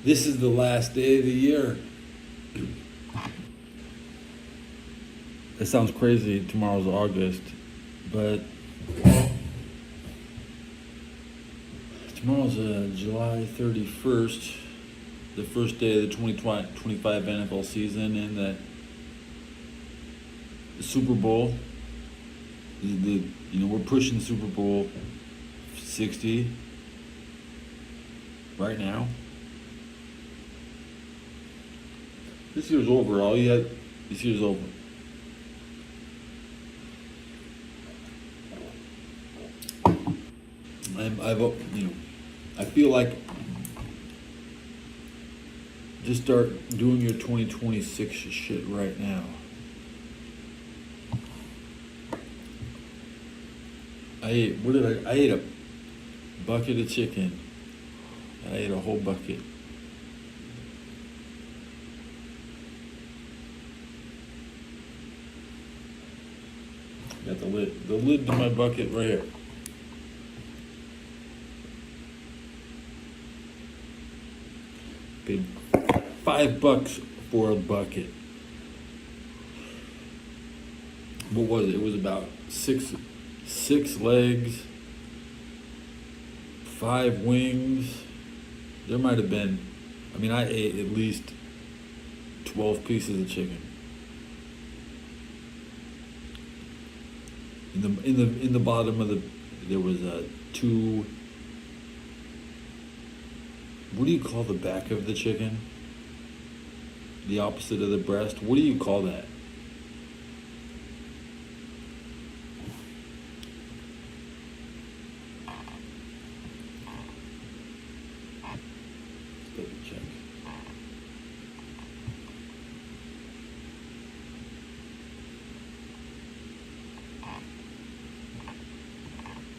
This is the last day of the year. It sounds crazy. Tomorrow's August, but tomorrow's July 31st, the first day of the 2025 NFL season, and the Super Bowl. We're pushing Super Bowl 60 right now. This year's over. This year's over. I feel like just start doing your 2026 shit right now. I ate a bucket of chicken. I ate a whole bucket. Got the lid to my bucket right here. Paid $5 for a bucket. What was it? It was about six legs, 5 wings. There might have been, I ate at least 12 pieces of chicken. In the bottom of there was two. What do you call the back of the chicken? The opposite of the breast. What do you call that? Double check.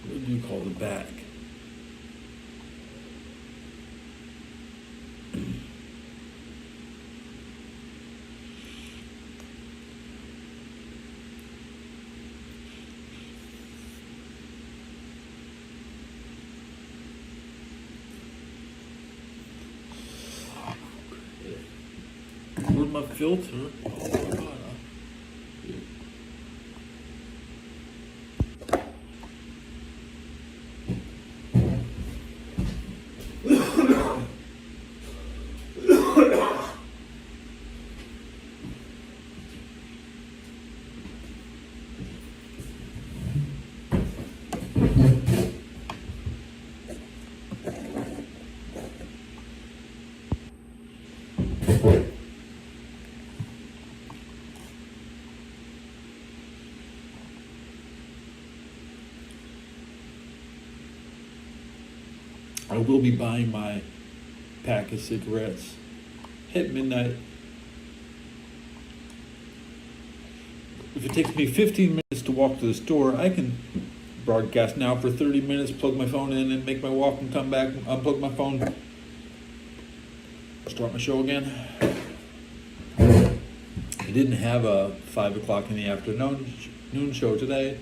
What do you call the back? Where's my filter? Oh my God. I will be buying my pack of cigarettes at midnight. If it takes me 15 minutes to walk to the store, I can broadcast now for 30 minutes, plug my phone in and make my walk and come back, unplug my phone, start my show again. I didn't have a 5 o'clock in the afternoon show today.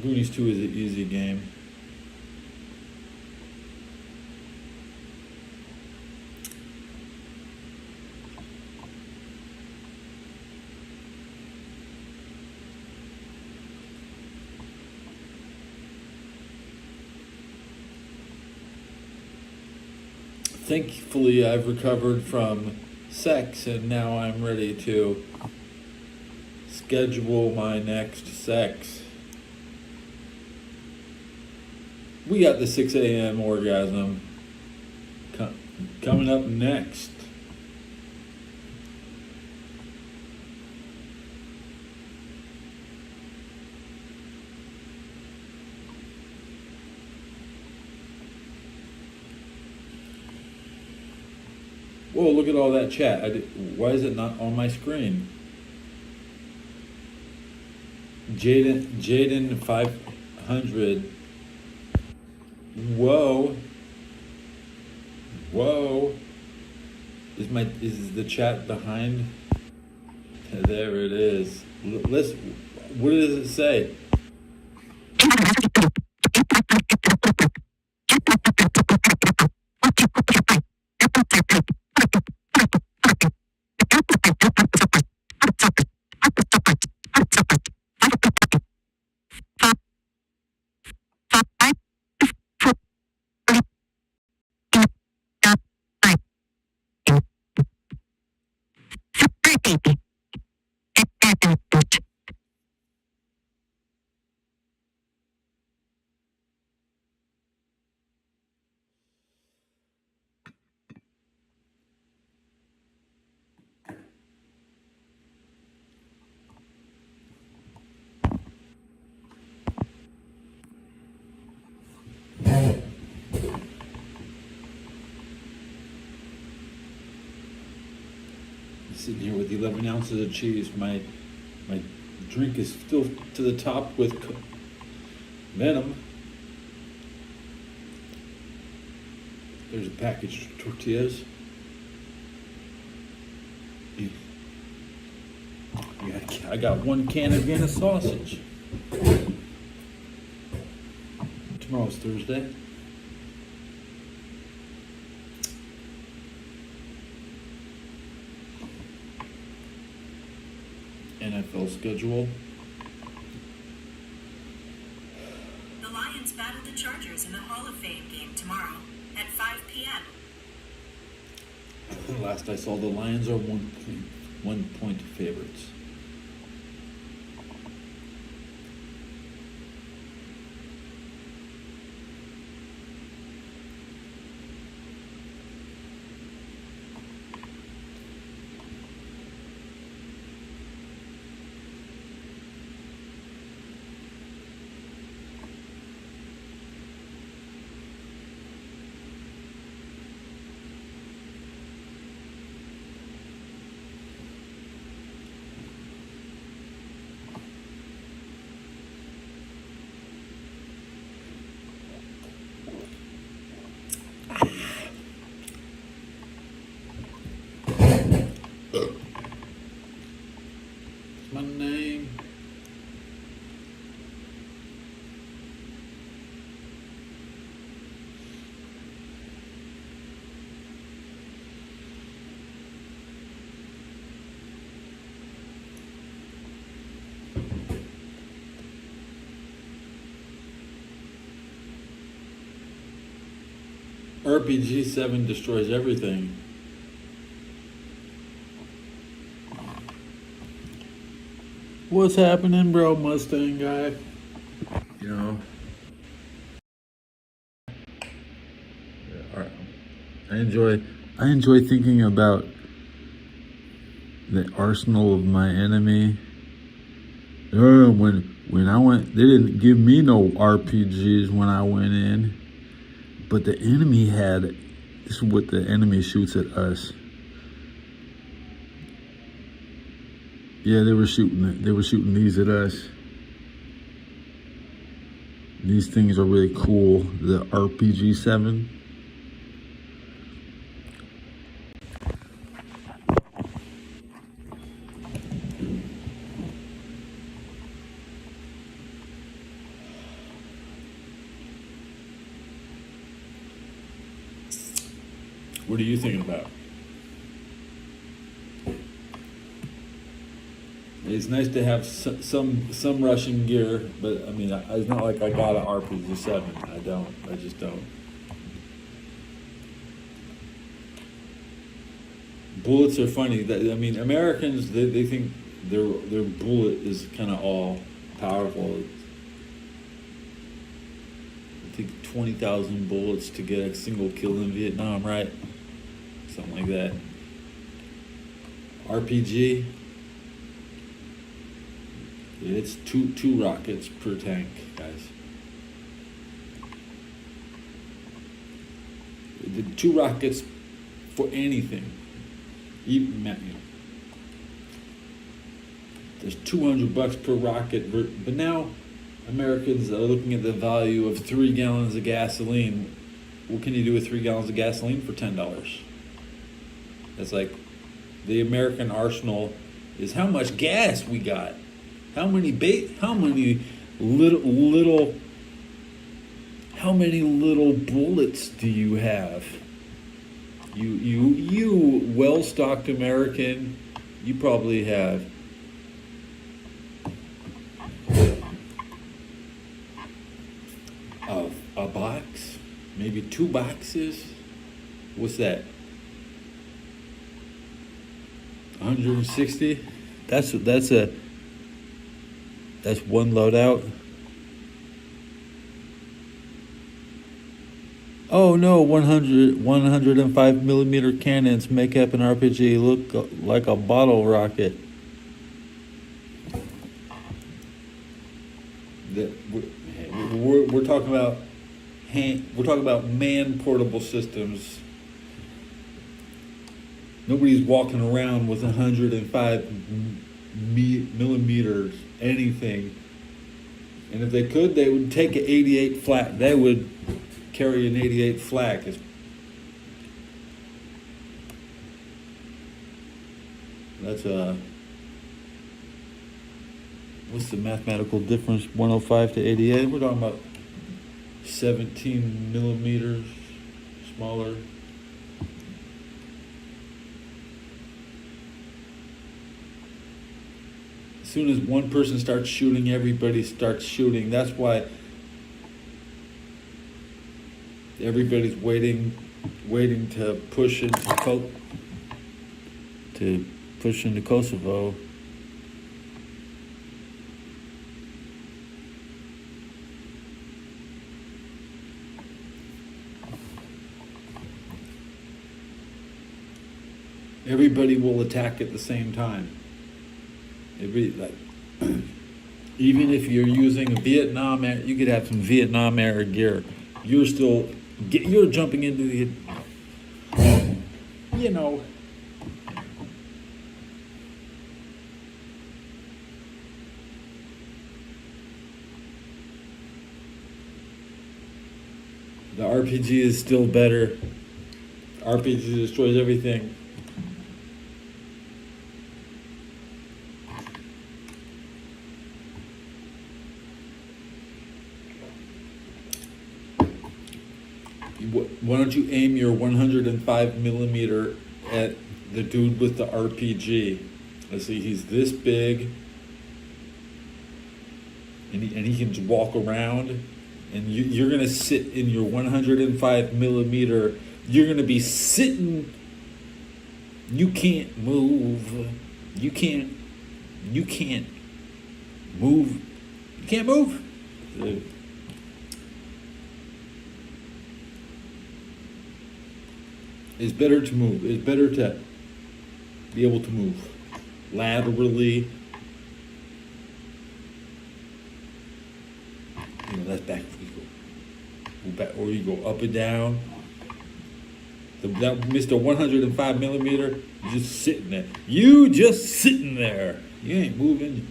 Goonies 2 is an easy game. Thankfully, I've recovered from sex and now I'm ready to schedule my next sex. We got the 6 a.m. orgasm coming up next. Whoa, look at all that chat. Why is it not on my screen? Jaden 500. Whoa. Is the chat behind? There it is. What does it say? Sitting here with 11 ounces of cheese. My drink is filled to the top with venom. There's a package of tortillas. I got 1 can of Vienna sausage. Tomorrow's Thursday. NFL schedule. The Lions battle the Chargers in the Hall of Fame game tomorrow at 5 p.m. Last I saw, the Lions are 1 point favorites. My name. RPG 7 destroys everything. What's happening, bro, Mustang guy? You know, I enjoy thinking about the arsenal of my enemy. When I went, they didn't give me no RPGs when I went in, but the enemy had. This is what the enemy shoots at us. Yeah, they were shooting these at us. These things are really cool. The RPG 7. What are you thinking about? It's nice to have some Russian gear, but I mean, it's not like I got an RPG 7. I just don't. Bullets are funny. I mean, Americans, they think their bullet is kind of all powerful. It takes 20,000 bullets to get a single kill in Vietnam, right? Something like that. RPG. It's two rockets per tank, guys. The 2 rockets for anything. Even, there's $200 per rocket, but now Americans are looking at the value of 3 gallons of gasoline. What can you do with 3 gallons of gasoline for $10? That's like the American arsenal is how much gas we got. How many little bullets do you have? You well-stocked American, you probably have a box, maybe 2 boxes. What's that? 160. That's one loadout. Oh no, 105 millimeter cannons make up an RPG look like a bottle rocket. We're talking about we're talking about man portable systems. Nobody's walking around with 105 millimeters anything. And if they could, they would take an 88 flak. They would carry an 88 flak. That's what's the mathematical difference? 105 to 88. We're talking about 17 millimeters smaller. As soon as one person starts shooting, everybody starts shooting. That's why everybody's waiting to push into Kosovo. Everybody will attack at the same time. Even if you're using Vietnam, you could have some Vietnam era gear. You're jumping into the, the RPG is still better. RPG destroys everything. Why don't you aim your 105 millimeter at the dude with the RPG? Let's see, he's this big, and he can just walk around, and you're gonna sit in your 105 millimeter. You're gonna be sitting. You can't move. You can't move. You can't move. It's better to move. It's better to be able to move laterally. That's back. Go back, or you go up and down. That Mr. 105 millimeter, just sitting there. You just sitting there. You ain't moving.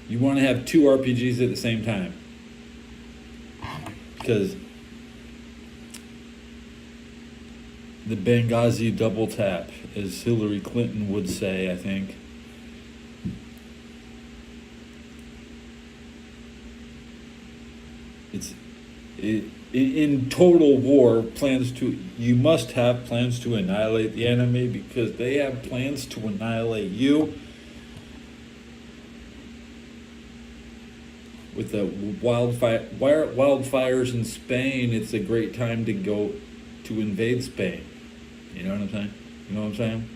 You want to have 2 RPGs at the same time. Because the Benghazi double tap, as Hillary Clinton would say, I think. In total war, you must have plans to annihilate the enemy, because they have plans to annihilate you. With the wildfires in Spain, it's a great time to go to invade Spain. You know what I'm saying?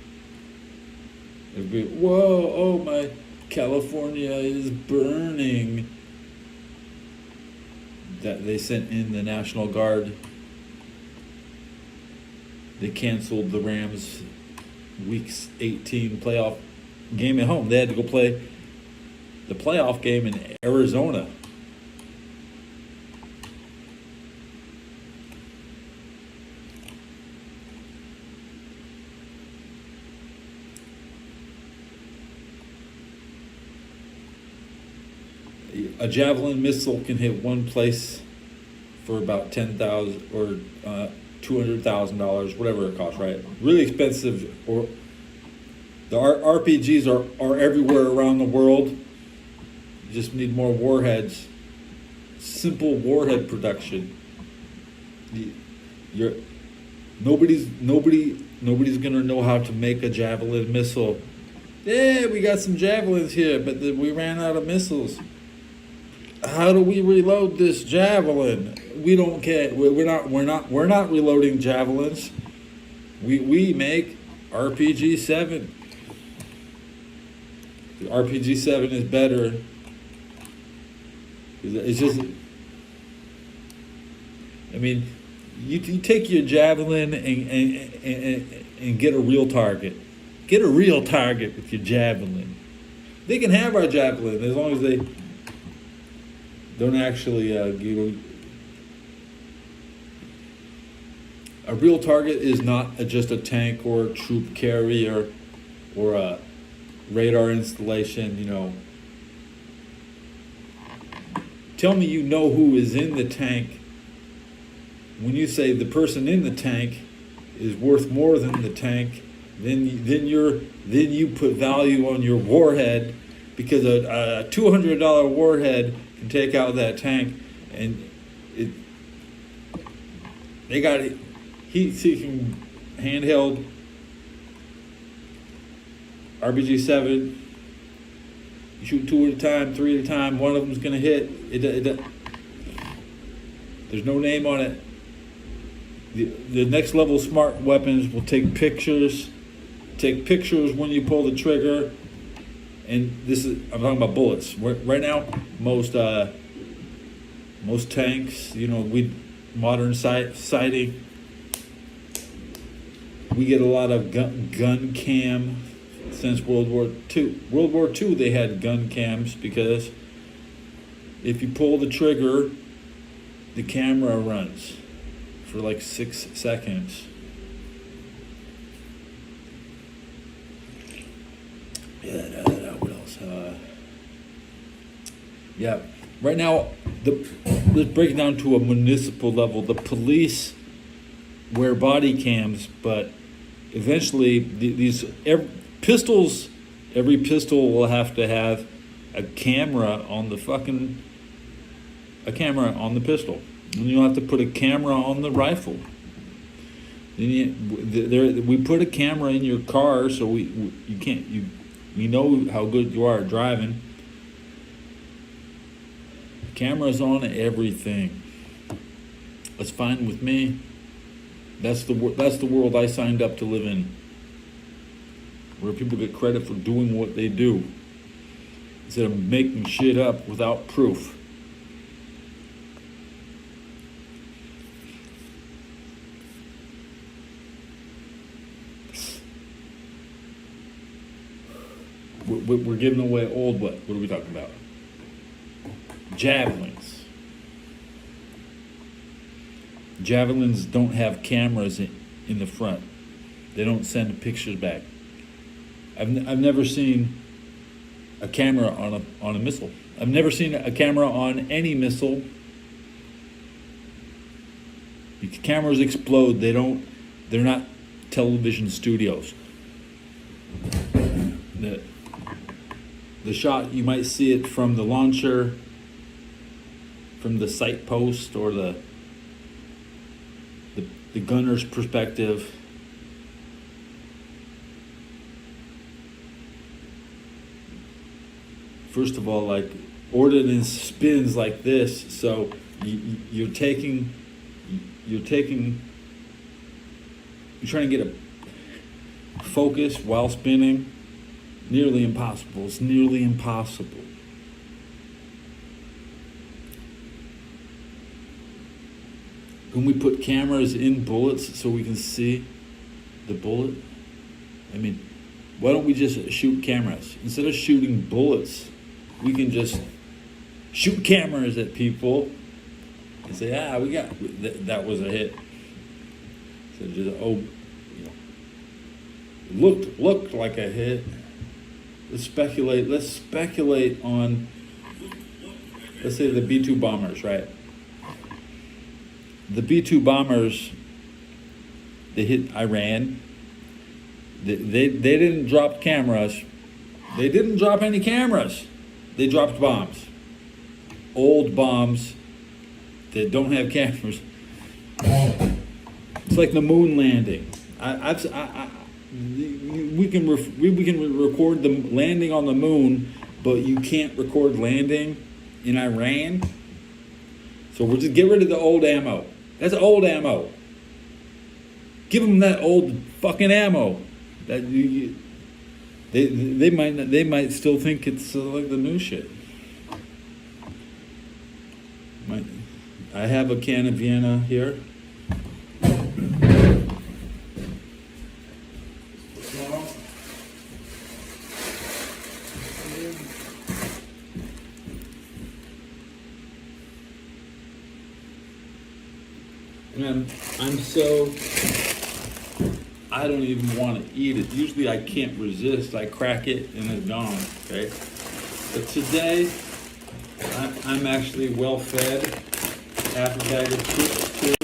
Everybody, whoa, oh my, California is burning. That they sent in the National Guard. They canceled the Rams' Week 18 playoff game at home. They had to go play the playoff game in Arizona. A javelin missile can hit one place for about $10,000 or $200,000, whatever it costs, right? Really expensive. Or the RPGs are everywhere around the world. You just need more warheads. simple warhead production. You're nobody's gonna know how to make a Javelin missile. Yeah, we got some Javelins here, but we ran out of missiles. How do we reload this Javelin? We don't care. We're not reloading Javelins. We make RPG-7. The RPG-7 is better. It's just, I mean, you take your Javelin and get a real target. Get a real target with your Javelin. They can have our Javelin as long as they don't actually a real target is not just a tank or a troop carrier or a radar installation, you know. Tell me you know who is in the tank when you say the person in the tank is worth more than the tank. Then you put value on your warhead, because a $200 warhead can take out that tank, and they got heat-seeking handheld RPG-7. You shoot 2 at a time, 3 at a time. One of them's gonna hit. There's no name on it. The next level smart weapons will take pictures. Take pictures when you pull the trigger. And I'm talking about bullets. Right now, most tanks, you know, modern sighting, we get a lot of gun cam since World War II. World War II, they had gun cams because if you pull the trigger, the camera runs for like 6 seconds. What else? Yeah, right now, let's break it down to a municipal level. The police wear body cams, but eventually every pistol will have to have a camera on the pistol, and you'll have to put a camera on the rifle. Then we put a camera in your car, so we know how good you are at driving. Cameras on everything. That's fine with me. That's the world I signed up to live in, where people get credit for doing what they do instead of making shit up without proof. We're giving away old what? What are we talking about? Javelins. Javelins don't have cameras in the front. They don't send pictures back. I've never seen a camera on a missile. I've never seen a camera on any missile. The cameras explode. They're not television studios. The shot, you might see it from the launcher, from the sight post, or the gunner's perspective. First of all, like, ordnance spins like this, so you're trying to get a focus while spinning. Nearly impossible. It's nearly impossible. Can we put cameras in bullets so we can see the bullet? I mean, why don't we just shoot cameras? Instead of shooting bullets, we can just shoot cameras at people and say, we got, that was a hit. So just, looked like a hit. Let's speculate on, let's say the B-2 bombers, right? The B-2 bombers, they hit Iran. They didn't drop cameras. They didn't drop any cameras. They dropped bombs. Old bombs that don't have cameras. It's like the moon landing. We can record the landing on the moon, but you can't record landing in Iran. So we'll just get rid of the old ammo. That's old ammo. Give them that old fucking ammo. That they might still think it's like the new shit. I have a can of Vienna here. And I'm so, I don't even want to eat it. Usually I can't resist. I crack it and it's gone, okay? But today, I'm actually well fed. Half a bag of chips too.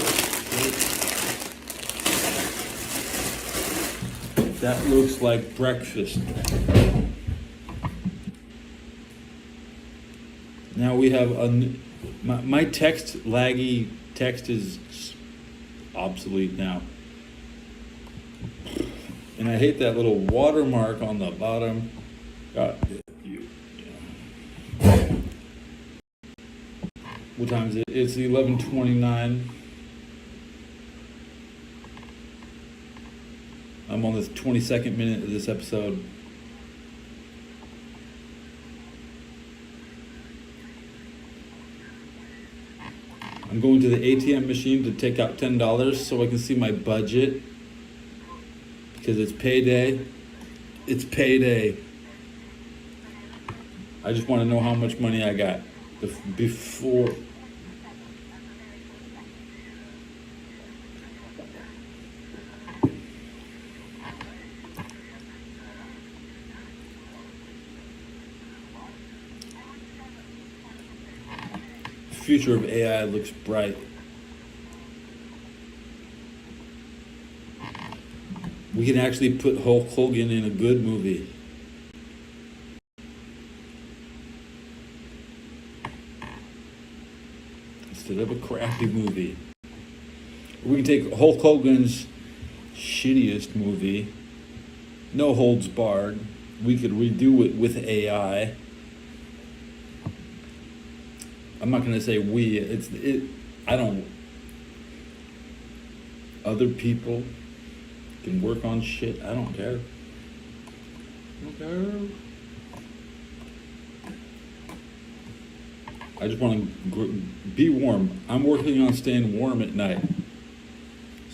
That looks like breakfast. Now we have my laggy text is obsolete now. And I hate that little watermark on the bottom. God, what time is it? It's 11:29. I'm on the 22nd minute of this episode. I'm going to the ATM machine to take out $10 so I can see my budget. Because it's payday. It's payday. I just want to know how much money I got before. Future of AI looks bright. We can actually put Hulk Hogan in a good movie. Instead of a crappy movie. We can take Hulk Hogan's shittiest movie, No Holds Barred. We could redo it with AI. I'm not gonna say we. I don't. Other people can work on shit. I don't care. I don't care. I just want to be warm. I'm working on staying warm at night.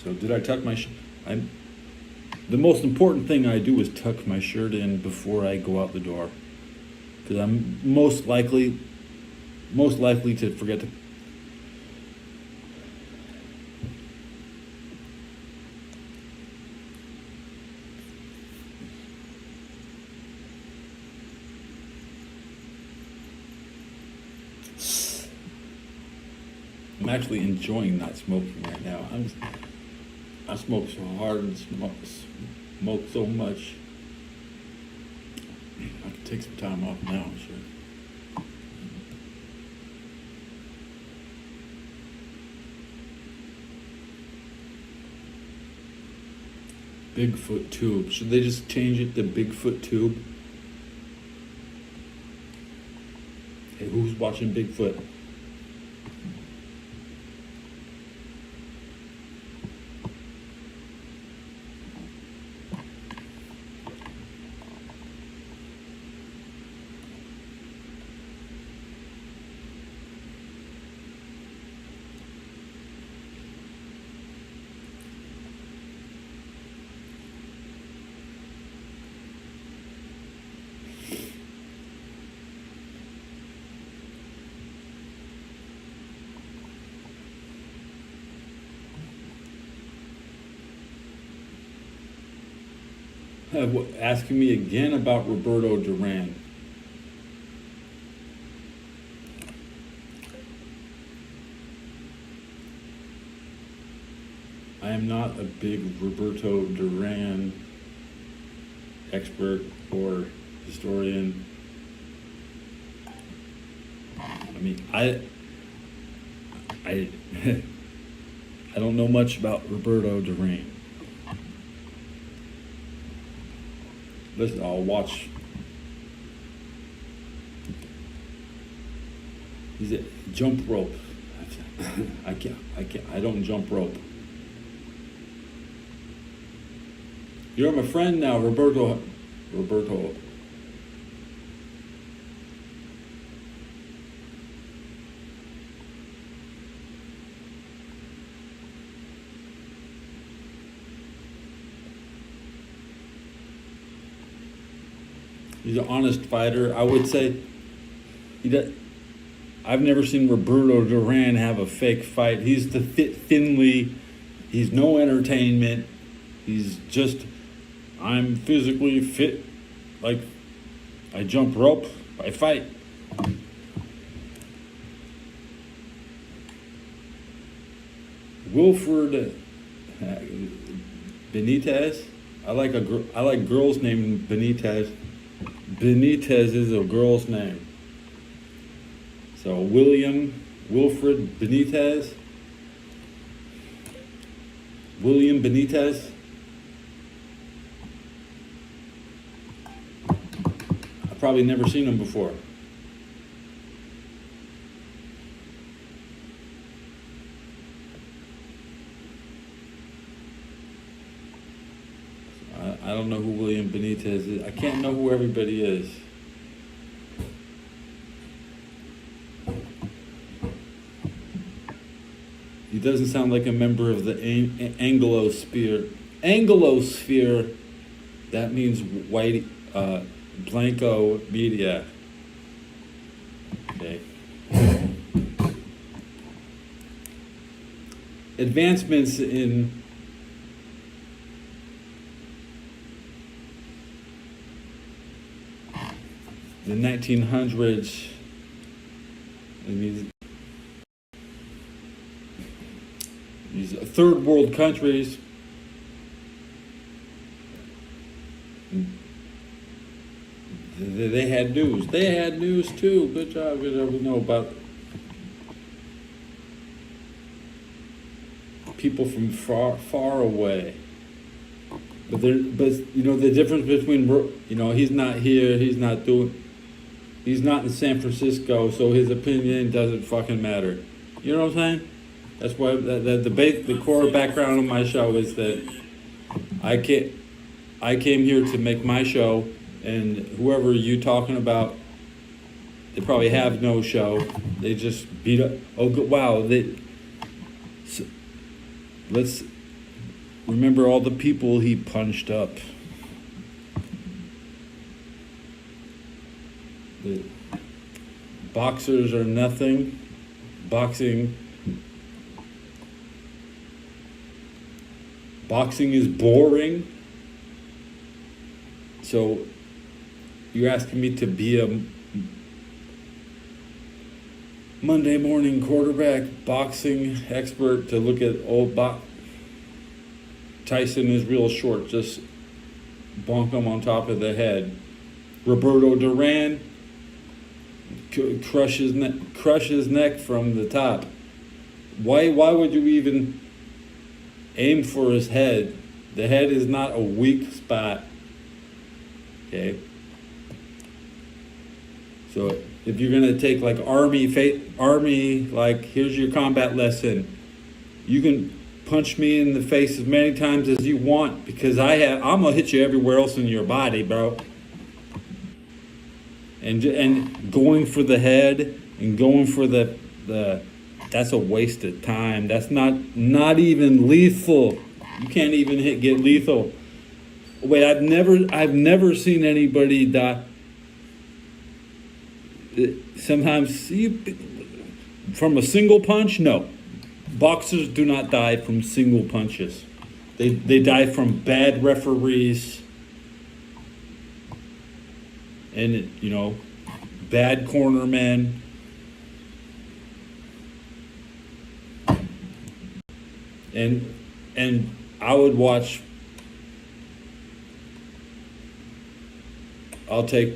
So did I tuck my? The most important thing I do is tuck my shirt in before I go out the door, because I'm most likely to forget to. I'm actually enjoying not smoking right now. I smoke so hard and smoke so much. I could take some time off now, I'm sure. Bigfoot tube. Should they just change it to Bigfoot tube? Hey, who's watching Bigfoot? Asking me again about Roberto Duran. I am not a big Roberto Duran expert or historian. I mean, I I don't know much about Roberto Duran. Listen, I'll watch. Is it jump rope? I can't. I don't jump rope. You're my friend now, Roberto. Roberto. He's an honest fighter. I would say I've never seen Roberto Duran have a fake fight. He's the fit Finley. He's no entertainment. He's just, I'm physically fit. Like, I jump rope, I fight. Wilfred Benitez. I like girls named Benitez. Benitez is a girl's name. So Wilfred Benitez. William Benitez. I've probably never seen him before. I don't know who William Benitez is. I can't know who everybody is. He doesn't sound like a member of the Anglosphere. Anglosphere, that means white, Blanco Media. Okay. Advancements in the 1900s, and these third world countries, they had news. They had news too. Good job. Good job. We know about people from far away. But you know the difference between, you know, he's not here. He's not in San Francisco, so his opinion doesn't fucking matter. You know what I'm saying? That's why the core background of my show is that I came here to make my show, and whoever you talking about, they probably have no show. They just beat up. Oh, wow! Let's remember all the people he punched up. The boxers are nothing. Boxing is boring. So you're asking me to be a Monday morning quarterback boxing expert to look at old Tyson is real short, just bonk him on top of the head. Roberto Duran, crush his neck from the top. Why would you even aim for his head? The head is not a weak spot. Okay. So if you're gonna take like army, like here's your combat lesson. You can punch me in the face as many times as you want because I'm gonna hit you everywhere else in your body, bro. And going for the head and going for the that's a waste of time. That's not even lethal. You can't even get lethal. Wait, I've never seen anybody die. Sometimes from a single punch, no. Boxers do not die from single punches. They die from bad referees and, you know, bad cornermen. And I would watch. I'll take.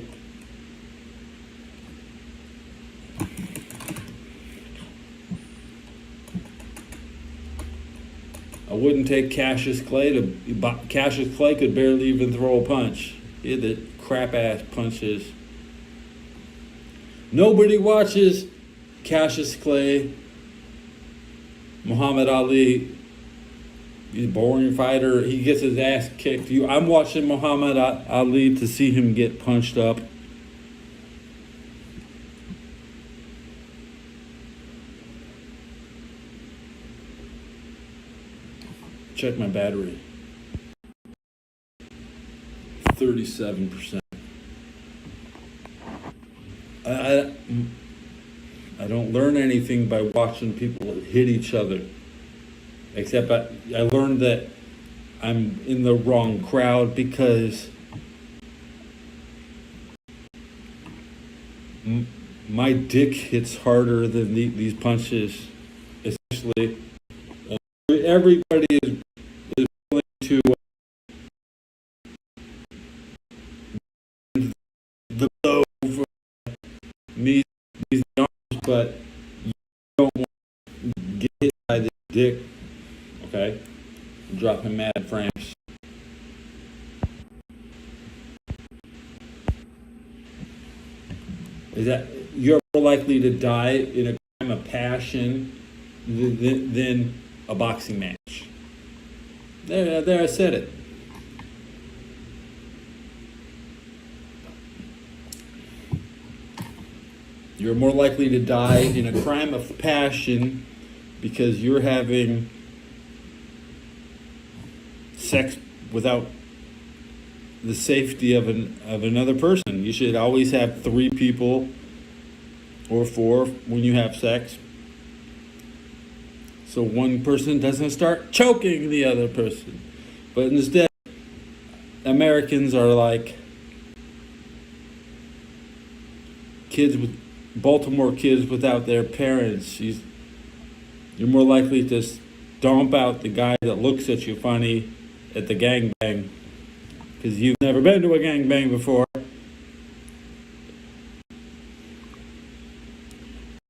wouldn't take Cassius Clay to. Cassius Clay could barely even throw a punch. He had the crap ass punches. Nobody watches Cassius Clay, Muhammad Ali. He's a boring fighter. He gets his ass kicked. I'm watching Muhammad Ali to see him get punched up. Check my battery. 37%. I don't learn anything by watching people hit each other. Except I learned that I'm in the wrong crowd because my dick hits harder than these punches. Essentially, everybody is willing to the blow for me, these arms, but you don't want to get hit by the dick. Okay, I'm dropping mad frames. Is that you're more likely to die in a crime of passion than a boxing match? There, I said it. You're more likely to die in a crime of passion because you're having sex without the safety of another person. You should always have 3 people or 4 when you have sex, so one person doesn't start choking the other person. But instead, Americans are like Baltimore kids without their parents. You're more likely to stomp out the guy that looks at you funny at the gangbang because you've never been to a gangbang before.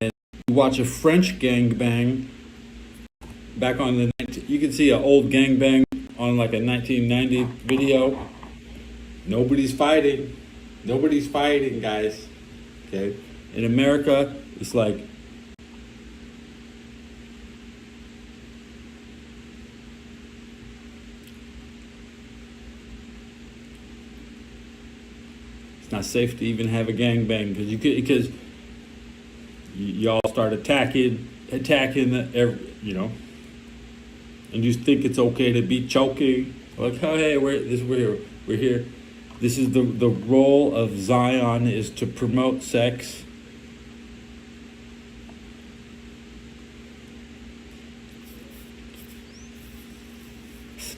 And you watch a French gangbang back on you can see an old gangbang on like a 1990 video. Nobody's fighting, guys. Okay, in America, it's like it's not safe to even have a gangbang because y'all start attacking and you think it's okay to be choking. Like, oh hey, we're here. This is the role of Zion is to promote sex.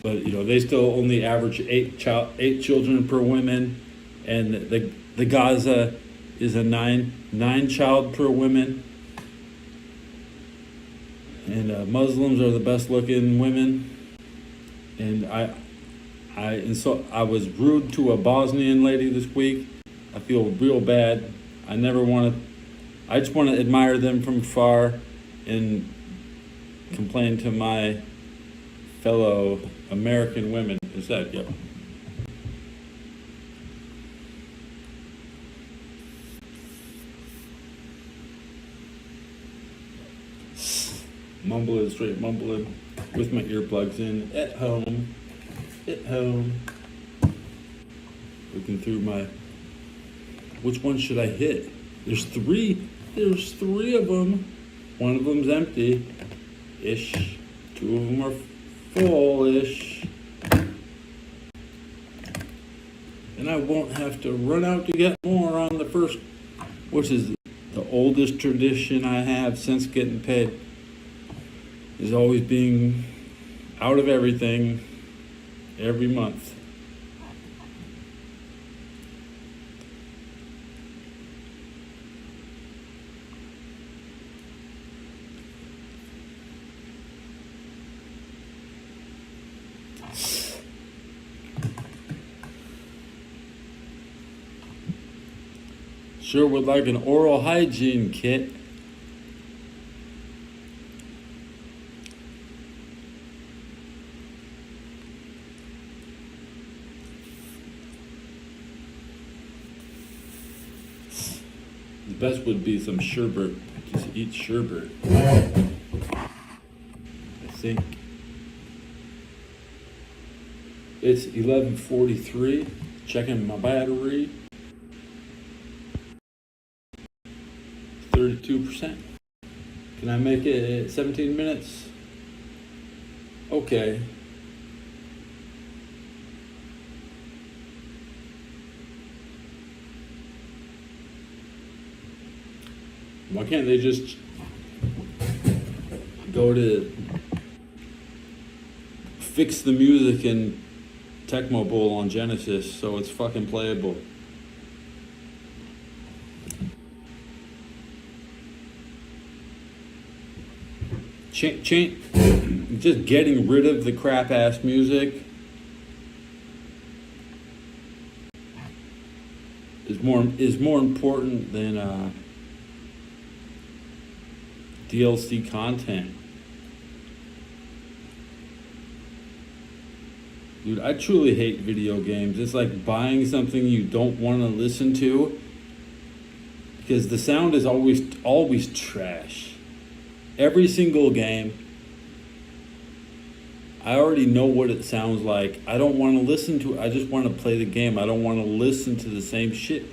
But they still only average 8 children per woman, and the Gaza is a 9 child per woman. And Muslims are the best looking women. And so I was rude to a Bosnian lady this week. I feel real bad. I just want to admire them from afar and complain to my fellow American women. Is that, yeah. Straight mumbling with my earplugs in at home. Looking through which one should I hit? There's three of them. One of them's empty-ish. 2 of them are full-ish. And I won't have to run out to get more on the first, which is the oldest tradition I have since getting paid, is always being out of everything every month. Sure would like an oral hygiene kit. best would be some sherbet. Just eat sherbet. I think it's 11:43. Checking my battery. 32%. Can I make it 17 minutes? Okay. Why can't they just go to fix the music in Tecmo Bowl on Genesis so it's fucking playable? Just getting rid of the crap ass music is more important than DLC content. Dude, I truly hate video games. It's like buying something you don't want to listen to because the sound is always trash. Every single game, I already know what it sounds like. I don't want to listen to it. I just want to play the game. I don't want to listen to the same shit.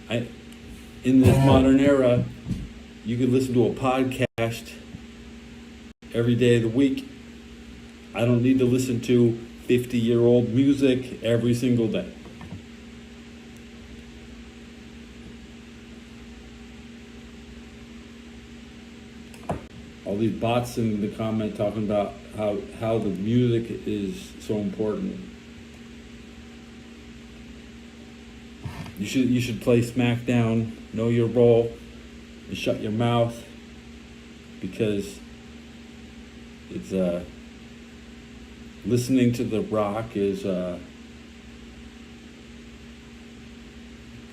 In this modern era, you could listen to a podcast every day of the week. I don't need to listen to 50-year-old music every single day. All these bots in the comment talking about how the music is so important. You should play SmackDown, know your role, and shut your mouth, because it's listening to The Rock is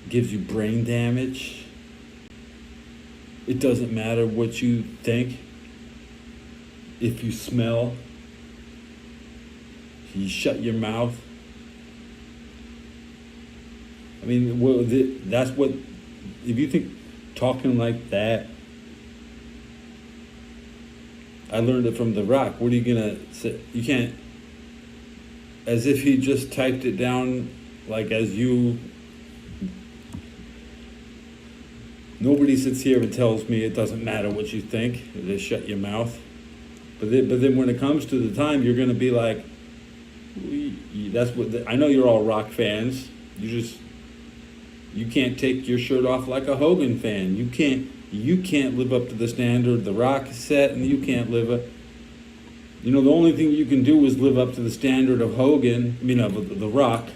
gives you brain damage. It doesn't matter what you think. If you smell, you shut your mouth. I mean, well, that's what, if you think talking like that, I learned it from The Rock. What are you gonna say? You can't, as if he just typed it down, like as you. Nobody sits here and tells me it doesn't matter what you think. Just shut your mouth. But then when it comes to the time, you're gonna be like, that's what I know. You're all Rock fans. You can't take your shirt off like a Hogan fan. You can't live up to the standard The Rock set, and you can't live up. The only thing you can do is live up to the standard of Hogan. Of The Rock.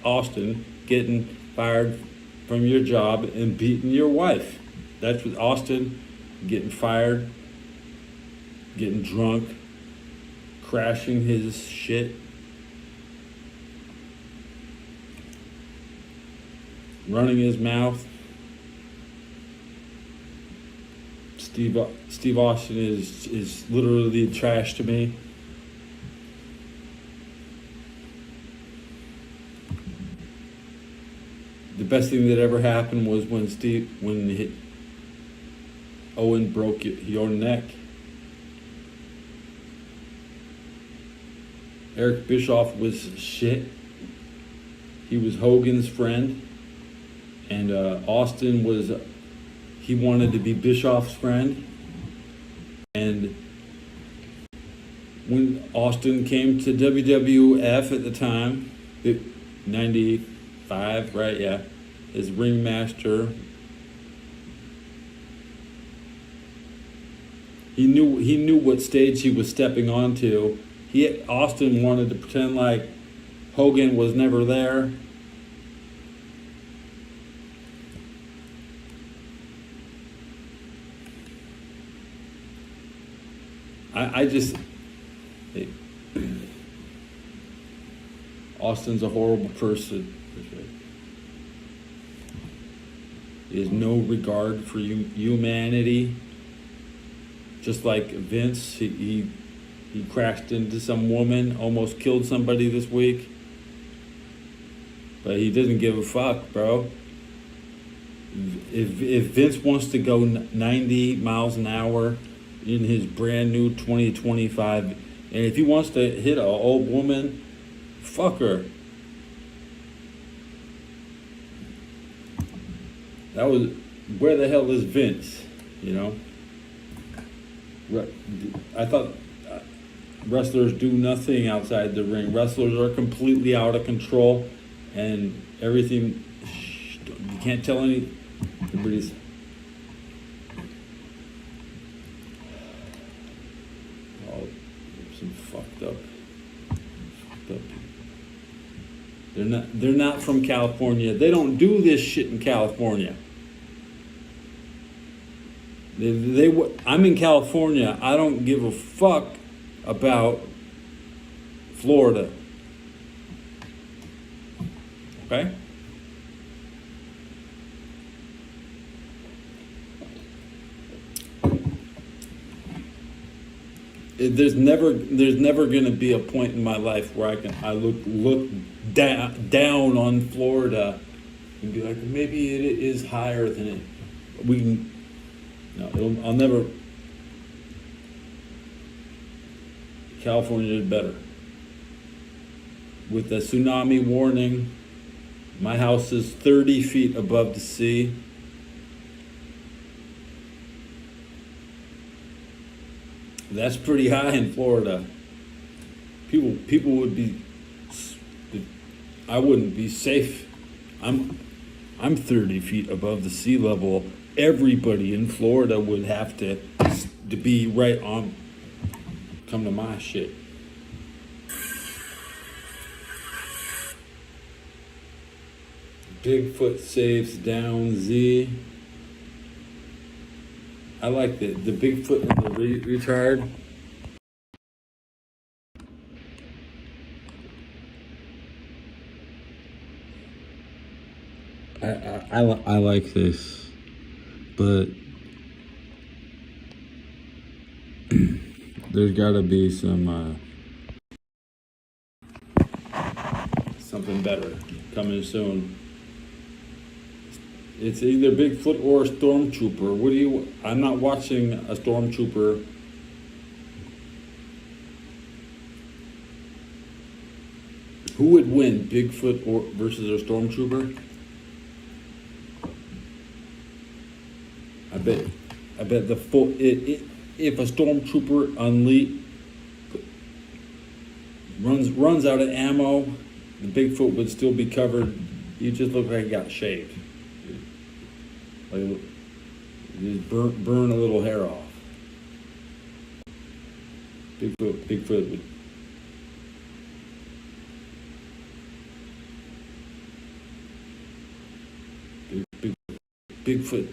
Austin getting fired from your job and beating your wife. That's what Austin getting fired, getting drunk, crashing his shit, running his mouth. Steve Austin is literally trash to me. The best thing that ever happened was when Owen broke your neck. Eric Bischoff was shit. He was Hogan's friend. And Austin he wanted to be Bischoff's friend. And when Austin came to WWF at the time, 95, right? Yeah. As ringmaster, he knew what stage he was stepping onto. Austin wanted to pretend like Hogan was never there. Austin's a horrible person. He has no regard for humanity. Just like Vince, he crashed into some woman, almost killed somebody this week. But he doesn't give a fuck, bro. If Vince wants to go 90 miles an hour in his brand new 2025, and if he wants to hit an old woman, fuck her. That was, where the hell is Vince? You know? I thought wrestlers do nothing outside the ring. Wrestlers are completely out of control, and everything, you can't tell everybody's. Oh, some fucked up people. They're not from California. They don't do this shit in California. I'm in California. I don't give a fuck about Florida. Okay? There's never going to be a point in my life where I look down on Florida and be like, maybe it is higher than it. We can. No, I'll never. California is better. With the tsunami warning, my house is 30 feet above the sea. That's pretty high in Florida. People would be. I wouldn't be safe. I'm 30 feet above the sea level. Everybody in Florida would have to be right on. Come to my shit. Bigfoot saves down Z. I like the Bigfoot and the retard. I like this, but there's got to be something better coming soon. It's either Bigfoot or a Stormtrooper. I'm not watching a Stormtrooper. Who would win, Bigfoot versus a Stormtrooper? I bet if a Stormtrooper runs out of ammo, the Bigfoot would still be covered. You just look like he got shaved. Like, just burn a little hair off. Bigfoot would. Bigfoot.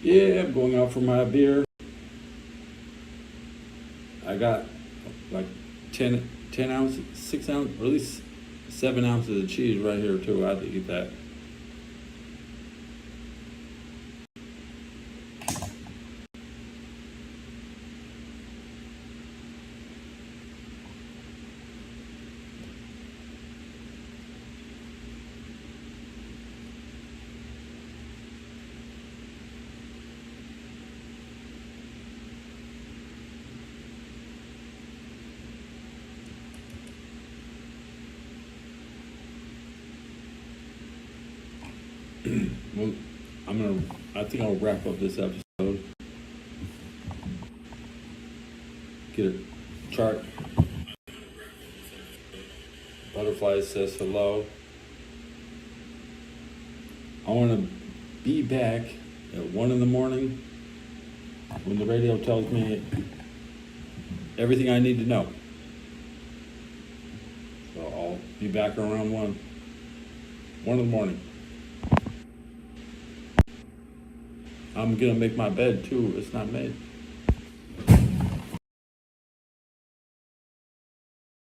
Yeah, I'm going out for my beer. I got like 10 ounces, 6 ounces, or at least 7 ounces of cheese right here too. I had to eat that. Well, I think I'll wrap up this episode. Get a chart. Butterfly says hello. I want to be back at 1 in the morning when the radio tells me everything I need to know. So I'll be back around 1 in the morning. I'm gonna make my bed too. It's not made.